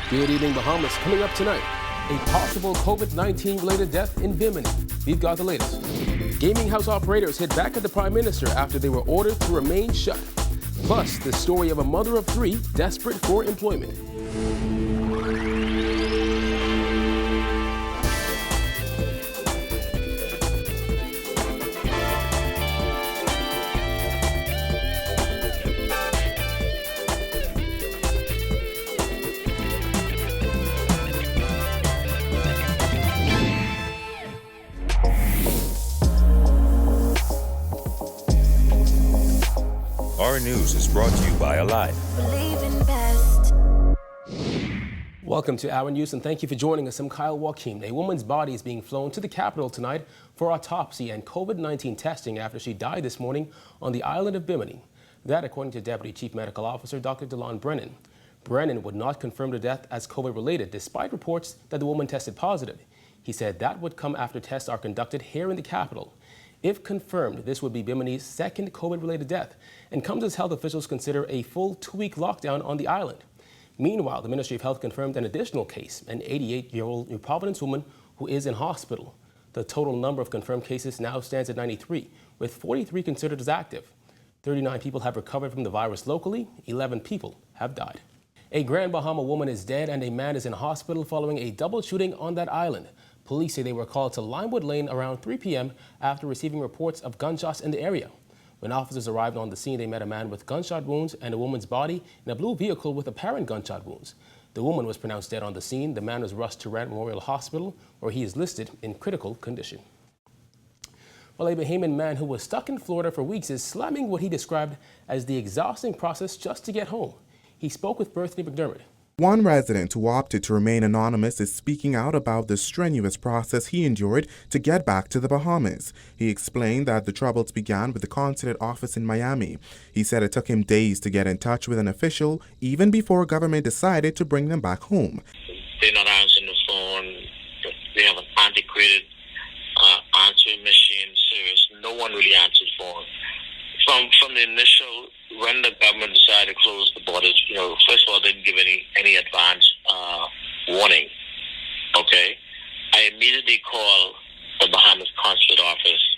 Good evening, Bahamas. Coming up tonight, a possible COVID-19 related death in Bimini. We've got the latest. Gaming house operators hit back at the Prime Minister after they were ordered to remain shut. Plus, the story of a mother of three desperate for employment. Our news is brought to you by Alive. Welcome to Our News and thank you for joining us. I'm Kyle Joaquin. A woman's body is being flown to the capital tonight for autopsy and COVID-19 testing after she died this morning on the island of Bimini. That, according to Deputy Chief Medical Officer Dr. Delon Brennan. Brennan would not confirm the death as COVID-related, despite reports that the woman tested positive. He said that would come after tests are conducted here in the capital. If confirmed, this would be Bimini's second COVID-related death and comes as health officials consider a full 2-week lockdown on the island. Meanwhile, the Ministry of Health confirmed an additional case, an 88-year-old New Providence woman who is in hospital. The total number of confirmed cases now stands at 93, with 43 considered as active. 39 people have recovered from the virus locally. 11 people have died. A Grand Bahama woman is dead and a man is in hospital following a double shooting on that island. Police say they were called to Limewood Lane around 3 p.m. after receiving reports of gunshots in the area. When officers arrived on the scene, they met a man with gunshot wounds and a woman's body in a blue vehicle with apparent gunshot wounds. The woman was pronounced dead on the scene. The man was rushed to Rand Memorial Hospital, where he is listed in critical condition. Well, a Bahamian man who was stuck in Florida for weeks is slamming what he described as the exhausting process just to get home. He spoke with Bethany McDermott. One resident who opted to remain anonymous is speaking out about the strenuous process he endured to get back to the Bahamas. He explained that the troubles began with the consulate office in Miami. He said it took him days to get in touch with an official, even before government decided to bring them back home. They're not answering the phone. They have an antiquated answering machine service. No one really answers phone. From the initial, when the government decided to close the borders, first of all, they didn't give any advance warning. Okay, I immediately called the Bahamas consulate office.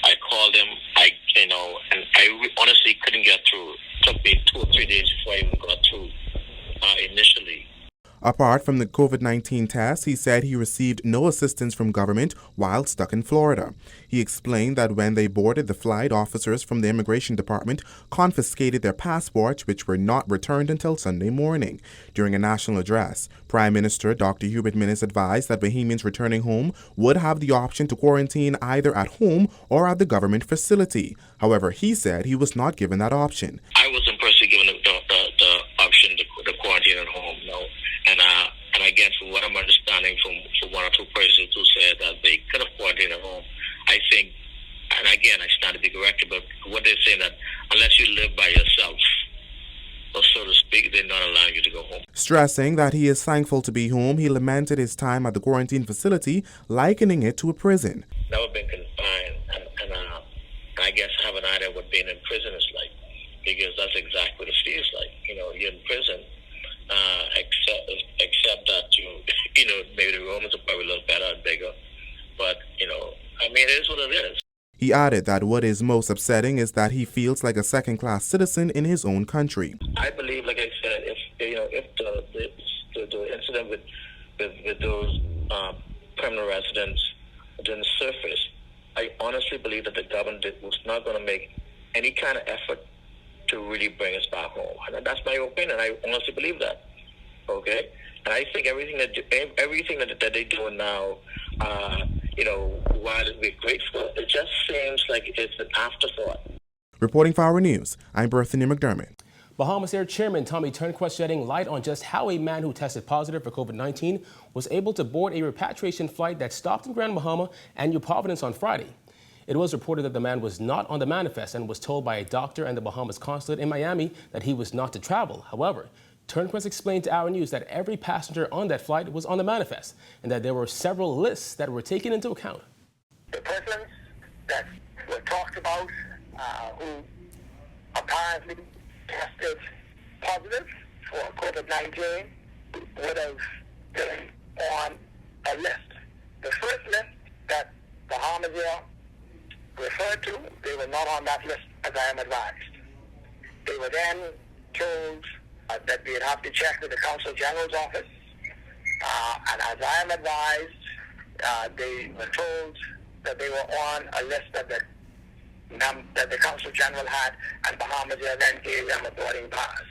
I called them. And I honestly couldn't get through. It took me 2 or 3 days before I even got through initially. Apart from the COVID-19 test, he said he received no assistance from government while stuck in Florida. He explained that when they boarded the flight, officers from the immigration department confiscated their passports, which were not returned until Sunday morning. During a national address, Prime Minister Dr. Hubert Minnis advised that Bahamians returning home would have the option to quarantine either at home or at the government facility. However, he said he was not given that option. I wasn't personally given the option to quarantine at home, no. And again, from what I'm understanding from 1 or 2 persons who said that they could have quarantined at home, I think, and again, I stand to be corrected, but what they're saying that unless you live by yourself, or so to speak, they're not allowing you to go home. Stressing that he is thankful to be home, he lamented his time at the quarantine facility, likening it to a prison. Never been confined, and I guess I have an idea what being in prison is like, because that's exactly what it feels like. You're in prison. Except that maybe the Romans are probably a little better and bigger, but it is what it is. He added that what is most upsetting is that he feels like a second-class citizen in his own country. I believe, like I said, if the incident with those permanent residents didn't surface, I honestly believe that the government was not going to make any kind of effort to really bring us back home. And that's my opinion. I honestly believe that. Okay? And I think everything that they're doing now, while we're grateful, it just seems like it's an afterthought. Reporting for Our News, I'm Bethany McDermott. Bahamas Air Chairman Tommy Turnquist shedding light on just how a man who tested positive for COVID-19 was able to board a repatriation flight that stopped in Grand Bahama and New Providence on Friday. It was reported that the man was not on the manifest and was told by a doctor and the Bahamas consulate in Miami that he was not to travel. However, Turnquist explained to Our News that every passenger on that flight was on the manifest and that there were several lists that were taken into account. The persons that were talked about who apparently tested positive for COVID-19 would have been on a list. The first list that Bahama referred to, they were not on that list, as I am advised. They were then told that they'd have to check with the Consul General's office, and as I am advised, they were told that they were on a list that the Consul General had, and Bahamas then gave them a boarding pass.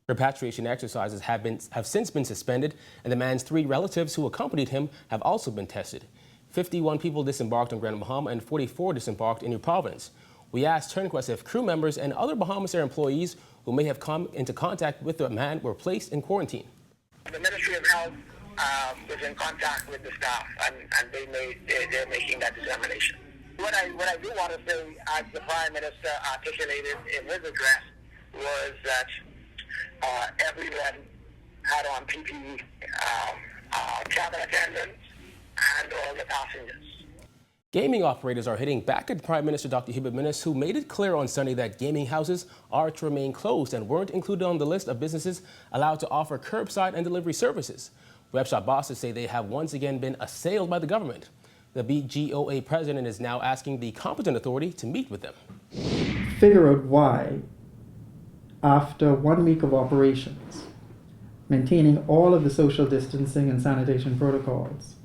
Repatriation exercises have since been suspended, and the man's 3 relatives who accompanied him have also been tested. 51 people disembarked on Grand Bahama and 44 disembarked in New Providence. We asked Turnquest if crew members and other Bahamas Air employees who may have come into contact with the man were placed in quarantine. The Ministry of Health was in contact with the staff, and they're making that determination. What I do want to say, as the Prime Minister articulated in his address, was that everyone had on PPE, cabin attendants and all the passengers. Gaming operators are hitting back at Prime Minister Dr. Hubert Minnis, who made it clear on Sunday that gaming houses are to remain closed and weren't included on the list of businesses allowed to offer curbside and delivery services. Web shop bosses say they have once again been assailed by the government. The BGOA president is now asking the competent authority to meet with them. Figure out why, after 1 week of operations, maintaining all of the social distancing and sanitation protocols,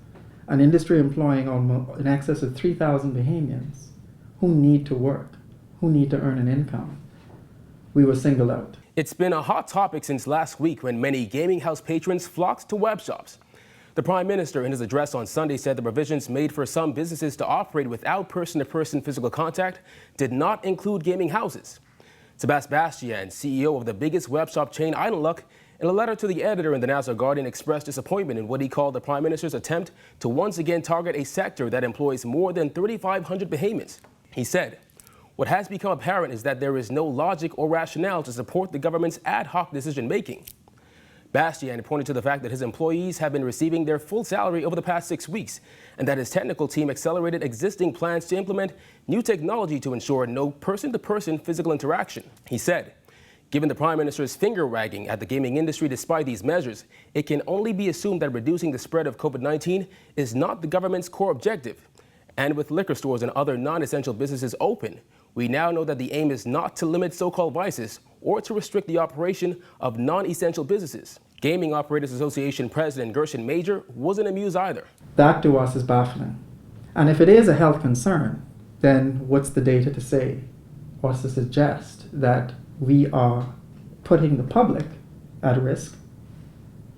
an industry employing almost in excess of 3,000 Bahamians who need to work, who need to earn an income, we were singled out. It's been a hot topic since last week when many gaming house patrons flocked to web shops. The Prime Minister, in his address on Sunday, said the provisions made for some businesses to operate without person-to-person physical contact did not include gaming houses. Sebastian, CEO of the biggest web shop chain Island Luck, in a letter to the editor in the Nassau Guardian, expressed disappointment in what he called the Prime Minister's attempt to once again target a sector that employs more than 3,500 Bahamians. He said, "What has become apparent is that there is no logic or rationale to support the government's ad hoc decision-making." Bastian pointed to the fact that his employees have been receiving their full salary over the past 6 weeks, and that his technical team accelerated existing plans to implement new technology to ensure no person-to-person physical interaction. He said, "Given the Prime Minister's finger-wagging at the gaming industry despite these measures, it can only be assumed that reducing the spread of COVID-19 is not the government's core objective. And with liquor stores and other non-essential businesses open, we now know that the aim is not to limit so-called vices or to restrict the operation of non-essential businesses." Gaming Operators Association President Gershon Major wasn't amused either. That to us is baffling. And if it is a health concern, then what's the data to say or to suggest that we are putting the public at risk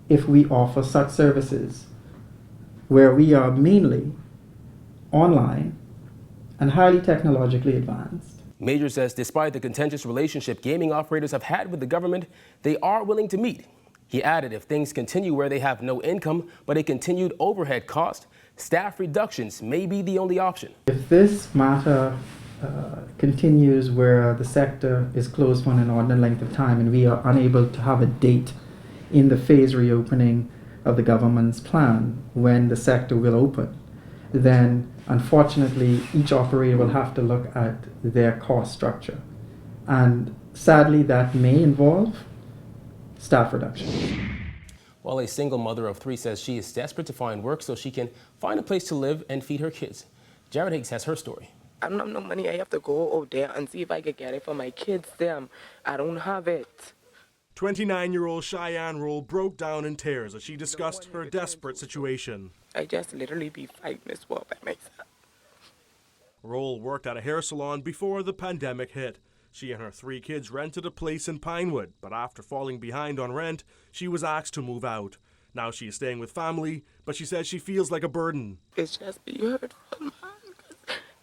if we offer such services where we are mainly online and highly technologically advanced? Major says despite the contentious relationship gaming operators have had with the government, they are willing to meet. He added if things continue where they have no income but a continued overhead cost, staff reductions may be the only option. If this matter continues where the sector is closed for an inordinate length of time and we are unable to have a date in the phase reopening of the government's plan when the sector will open, then unfortunately each operator will have to look at their cost structure. And sadly that may involve staff reduction. While a single mother of 3 says she is desperate to find work so she can find a place to live and feed her kids. Jared Higgs has her story. I don't have no money. I have to go out there and see if I can get it for my kids. I don't have it. 29-year-old Cheyenne Roll broke down in tears as she discussed her desperate situation. I just literally be fighting this war by myself. Roll worked at a hair salon before the pandemic hit. She and her 3 kids rented a place in Pinewood, but after falling behind on rent, she was asked to move out. Now she is staying with family, but she says she feels like a burden. It's just be hurtful, man.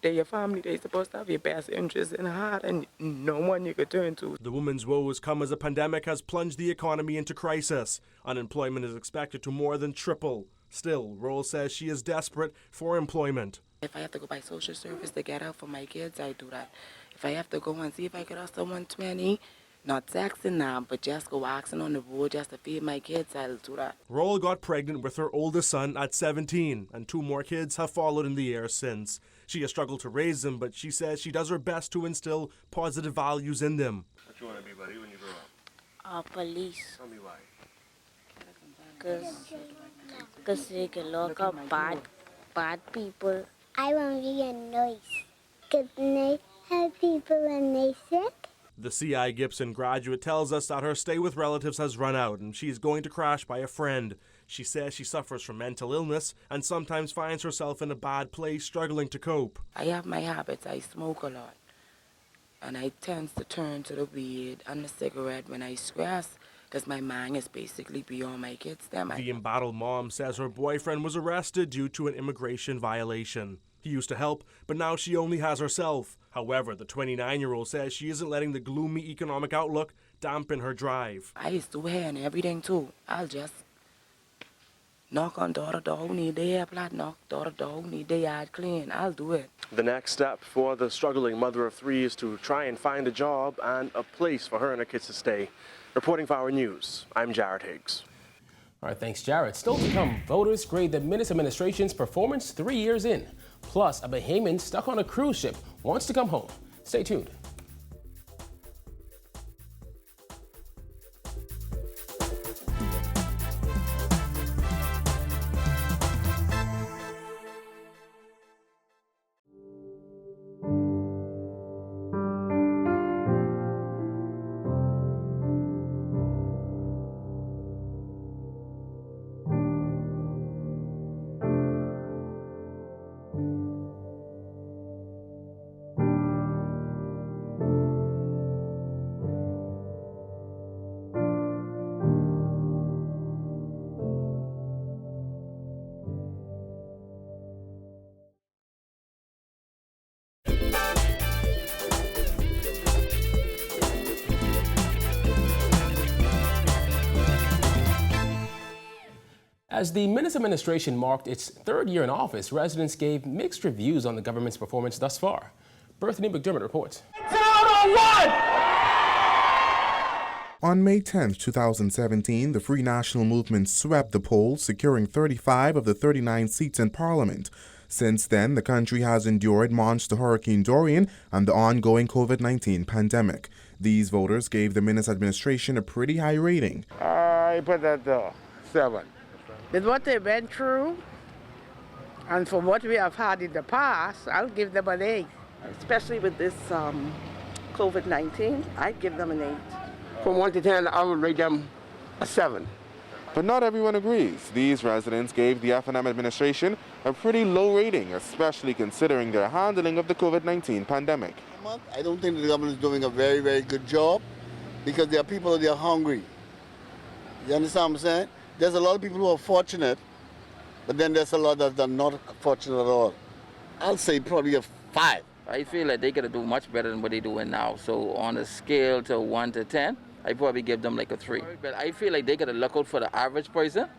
They're your family. They're supposed to have your best interests in heart and no one you could turn to. The woman's woes come as a pandemic has plunged the economy into crisis. Unemployment is expected to more than triple. Still, Roll says she is desperate for employment. If I have to go by social service to get out for my kids, I do that. If I have to go and see if I could ask someone 20, not taxing now, but just go asking on the road just to feed my kids, I'll do that. Roll got pregnant with her oldest son at 17, and 2 more kids have followed in the years since. She has struggled to raise them, but she says she does her best to instill positive values in them. What you want to be, buddy, when you grow up? Police. Tell me why. Because they can lock up bad people. I want to be a nurse because they have people when they sick. The C.I. Gibson graduate tells us that her stay with relatives has run out and she's going to crash by a friend. She says she suffers from mental illness and sometimes finds herself in a bad place struggling to cope. I have my habits. I smoke a lot. And I tend to turn to the weed and the cigarette when I stress because my mind is basically beyond my kids. The embattled mom says her boyfriend was arrested due to an immigration violation. He used to help, but now she only has herself. However, the 29-year-old says she isn't letting the gloomy economic outlook dampen her drive. I used to wear and everything too. I'll just knock on door to door, need their hair plait, knock door to door, need their yard clean. I'll do it. The next step for the struggling mother of three is to try and find a job and a place for her and her kids to stay. Reporting for Our News, I'm Jared Higgs. All right, thanks, Jared. Still to come, voters grade the Minutes administration's performance 3 years in. Plus, a Bahamian stuck on a cruise ship wants to come home. Stay tuned. As the Minutes administration marked its third year in office, residents gave mixed reviews on the government's performance thus far. Bethany McDermott reports. On May 10, 2017, the Free National Movement swept the polls, securing 35 of the 39 seats in Parliament. Since then, the country has endured Monster Hurricane Dorian and the ongoing COVID-19 pandemic. These voters gave the Minutes administration a pretty high rating. I put that 7. With what they went through, and for what we have had in the past, I'll give them an 8. Especially with this COVID-19, I'd give them an 8. From 1 to 10, I would rate them a 7. But not everyone agrees. These residents gave the F&M administration a pretty low rating, especially considering their handling of the COVID-19 pandemic. I don't think the government is doing a very, very good job because there are people that are hungry. You understand what I'm saying? There's a lot of people who are fortunate, but then there's a lot that are not fortunate at all. I'll say probably a 5. I feel like they gotta do much better than what they're doing now. So on a scale to 1 to 10, I probably give them like a 3. But I feel like they gotta look out for the average person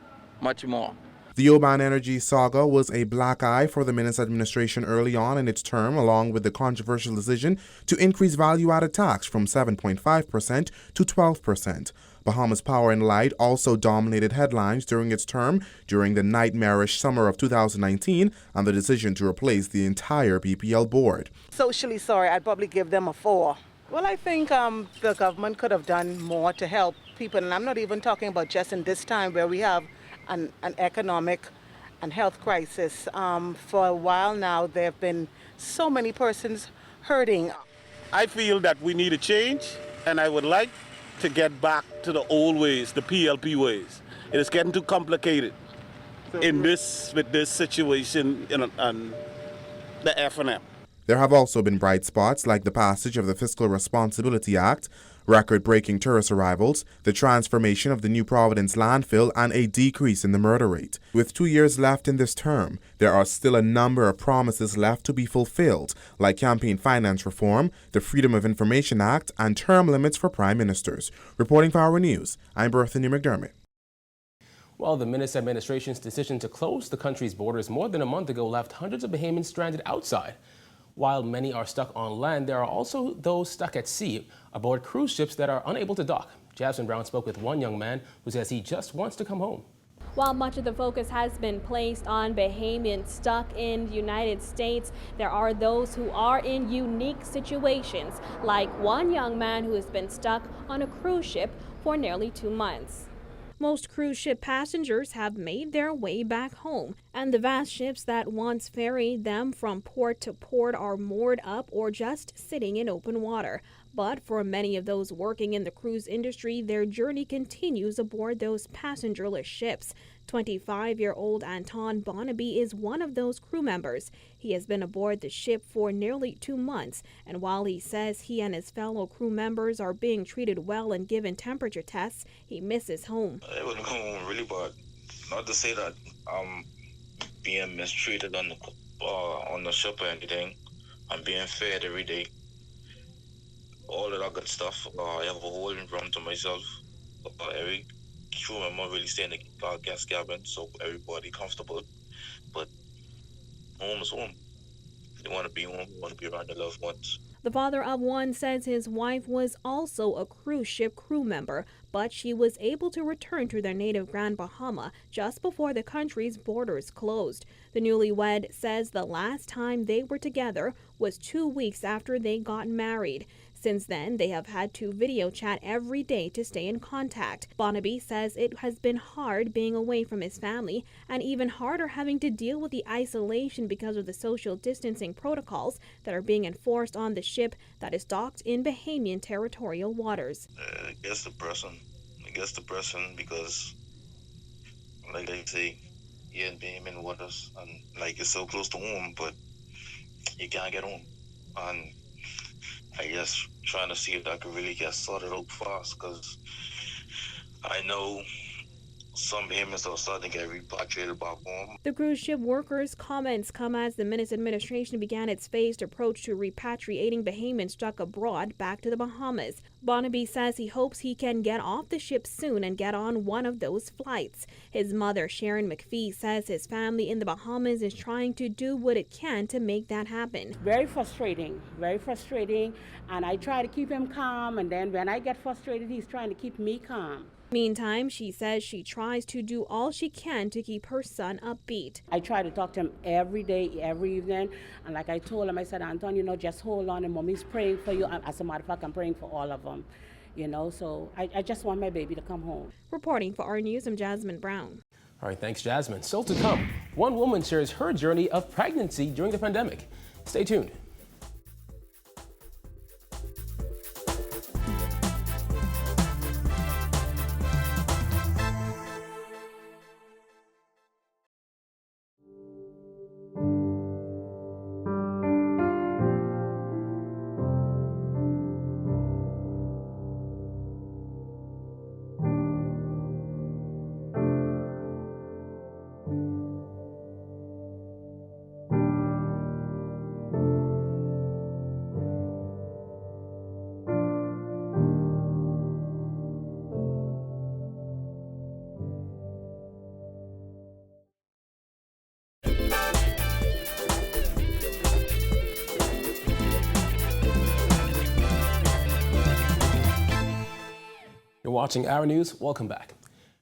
much more. The Oban Energy saga was a black eye for the Minutes administration early on in its term, along with the controversial decision to increase value-added tax from 7.5% to 12%. Bahama's Power and Light also dominated headlines during its term during the nightmarish summer of 2019 and the decision to replace the entire BPL board. Socially sorry, I'd probably give them a 4. Well, I think the government could have done more to help people, and I'm not even talking about just in this time where we have an economic and health crisis. For a while now, there have been so many persons hurting. I feel that we need a change, and I would like to get back to the old ways, the PLP ways. It is getting too complicated with this situation and the F&M. There have also been bright spots like the passage of the Fiscal Responsibility Act, record-breaking tourist arrivals, the transformation of the New Providence landfill, and a decrease in the murder rate. With 2 years left in this term, there are still a number of promises left to be fulfilled, like campaign finance reform, the Freedom of Information Act, and term limits for prime ministers. Reporting for Our News, I'm Bethany McDermott. Well, the Minutes administration's decision to close the country's borders more than a month ago left hundreds of Bahamians stranded outside. While many are stuck on land, there are also those stuck at sea aboard cruise ships that are unable to dock. Jasmine Brown spoke with one young man who says he just wants to come home. While much of the focus has been placed on Bahamians stuck in the United States, there are those who are in unique situations, like one young man who has been stuck on a cruise ship for nearly 2 months. Most cruise ship passengers have made their way back home, and the vast ships that once ferried them from port to port are moored up or just sitting in open water. But for many of those working in the cruise industry, their journey continues aboard those passengerless ships. 25-year-old Anton Barnaby is one of those crew members. He has been aboard the ship for nearly 2 months, and while he says he and his fellow crew members are being treated well and given temperature tests, he misses home. I wouldn't come home really bad. Not to say that I'm being mistreated on the ship or anything. I'm being fed every day. All of that good stuff. I have a whole room to myself. Every crew member really stay in the guest cabin, so everybody comfortable. But home is home. You want to be home, you want to be around your loved ones. The father of one says his wife was also a cruise ship crew member, but she was able to return to their native Grand Bahama just before the country's borders closed. The newlywed says the last time they were together was 2 weeks after they got married. Since then, they have had to video chat every day to stay in contact. Barnaby says it has been hard being away from his family and even harder having to deal with the isolation because of the social distancing protocols that are being enforced on the ship that is docked in Bahamian territorial waters. I guess depressing because, like I say, you're in Bahamian waters and like you're so close to home, but you can't get home. And I guess trying to see if that could really get sorted out fast, because I know some Bahamians are starting to get repatriated back home. The cruise ship workers' comments come as the Minutes administration began its phased approach to repatriating Bahamians stuck abroad back to the Bahamas. Barnaby says he hopes he can get off the ship soon and get on one of those flights. His mother, Sharon McPhee, says his family in the Bahamas is trying to do what it can to make that happen. Very frustrating, and I try to keep him calm, and then when I get frustrated, he's trying to keep me calm. Meantime, she says she tries to do all she can to keep her son upbeat. I try to talk to him every day, every evening, and like I told him, I said, Anton, just hold on, and mommy's praying for you. As a matter of fact, I'm praying for all of them, so I just want my baby to come home. Reporting for our news, I'm Jasmine Brown. All right, thanks, Jasmine. Still to come, one woman shares her journey of pregnancy during the pandemic. Stay tuned. You're watching Our News. Welcome back.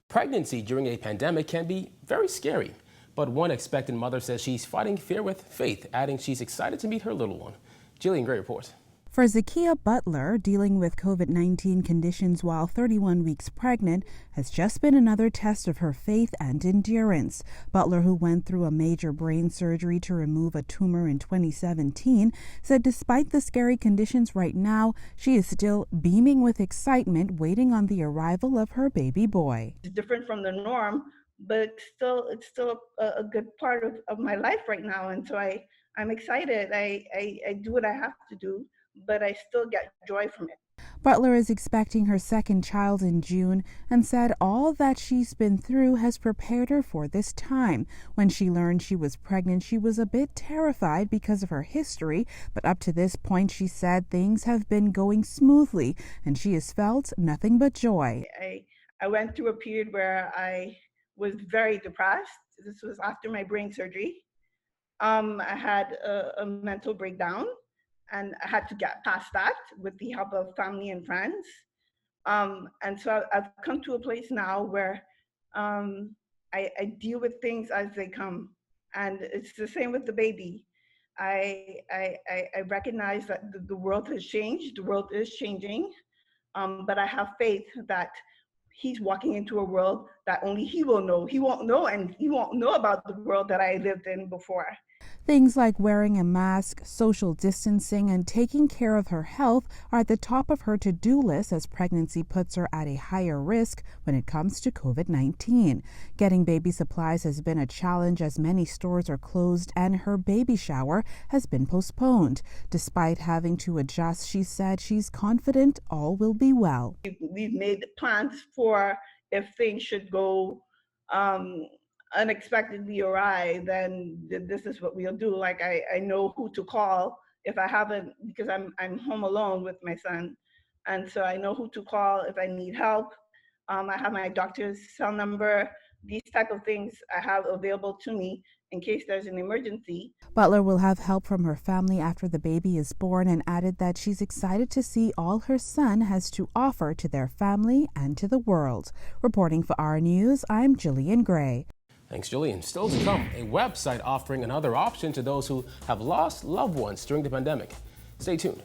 Pregnancy during a pandemic can be very scary, but one expectant mother says she's fighting fear with faith, adding she's excited to meet her little one. Jillian, great report. For Zakia Butler, dealing with COVID-19 conditions while 31 weeks pregnant has just been another test of her faith and endurance. Butler, who went through a major brain surgery to remove a tumor in 2017, said despite the scary conditions right now, she is still beaming with excitement, waiting on the arrival of her baby boy. It's different from the norm, but it's still a good part of my life right now, and so I'm excited. I do what I have to do, but I still get joy from it. Butler is expecting her second child in June and said all that she's been through has prepared her for this time. When she learned she was pregnant, she was a bit terrified because of her history, but up to this point, she said things have been going smoothly and she has felt nothing but joy. I went through a period where I was very depressed. This was after my brain surgery. I had a mental breakdown, and I had to get past that with the help of family and friends. And so I've come to a place now where I deal with things as they come. And it's the same with the baby. I recognize that the world has changed, the world is changing, but I have faith that he's walking into a world that only he will know. He won't know, and he won't know about the world that I lived in before. Things like wearing a mask, social distancing, and taking care of her health are at the top of her to-do list as pregnancy puts her at a higher risk when it comes to COVID-19. Getting baby supplies has been a challenge as many stores are closed and her baby shower has been postponed. Despite having to adjust, she said she's confident all will be well. We've made plans for if things should go unexpectedly awry, then this is what we'll do. Like I know who to call if I haven't, because I'm home alone with my son, and so I know who to call if I need help. I have my doctor's cell number. These type of things I have available to me in case there's an emergency. Butler will have help from her family after the baby is born and added that she's excited to see all her son has to offer to their family and to the world. Reporting for our News, I'm Jillian Gray. Thanks, Julian. Still to come, a website offering another option to those who have lost loved ones during the pandemic. Stay tuned.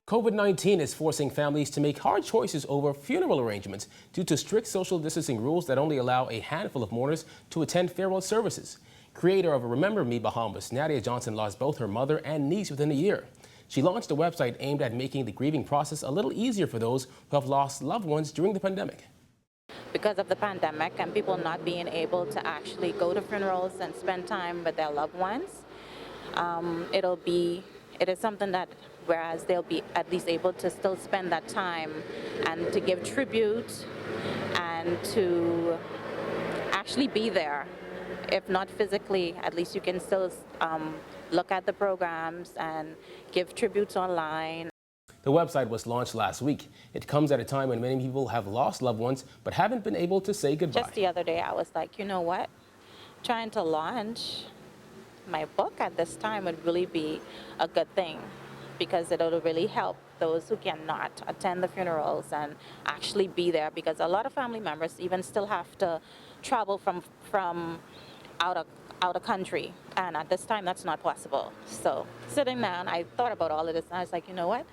COVID-19 is forcing families to make hard choices over funeral arrangements due to strict social distancing rules that only allow a handful of mourners to attend farewell services. Creator of Remember Me Bahamas, Nadia Johnson lost both her mother and niece within a year. She launched a website aimed at making the grieving process a little easier for those who have lost loved ones during the pandemic. Because of the pandemic and people not being able to actually go to funerals and spend time with their loved ones, it is something that whereas they'll be at least able to still spend that time and to give tribute and to actually be there. If not physically, at least you can still look at the programs and give tributes online. The website was launched last week. It comes at a time when many people have lost loved ones but haven't been able to say goodbye. Just the other day, I was like, you know what? Trying to launch my book at this time would really be a good thing, because it'll really help those who cannot attend the funerals and actually be there, because a lot of family members even still have to travel from out of country, and at this time that's not possible. So sitting down, I thought about all of this and I was like, you know what,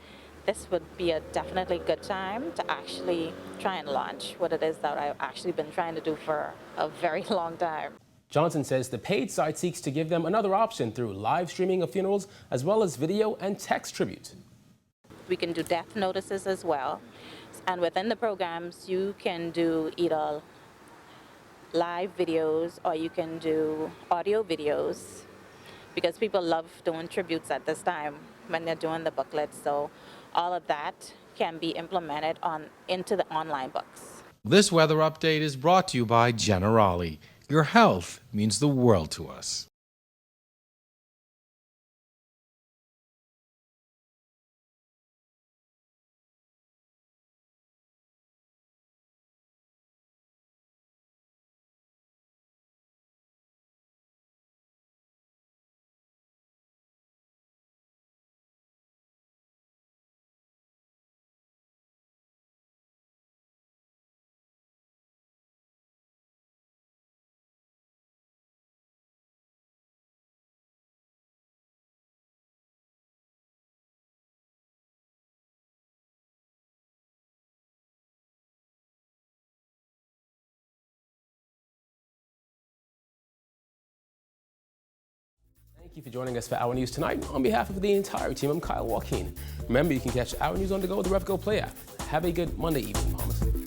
this would be a definitely good time to actually try and launch what it is that I've actually been trying to do for a very long time. Johnson says the paid site seeks to give them another option through live streaming of funerals as well as video and text tribute. We can do death notices as well, and within the programs you can do either live videos or you can do audio videos, because people love doing tributes at this time when they're doing the booklets. So all of that can be implemented into the online books. This weather update is brought to you by Generali. Your health means the world to us. Thank you for joining us for Our News tonight. On behalf of the entire team, I'm Kyle Joaquin. Remember, you can catch Our News on the go with the RevGo Play app. Have a good Monday evening, Bahamas.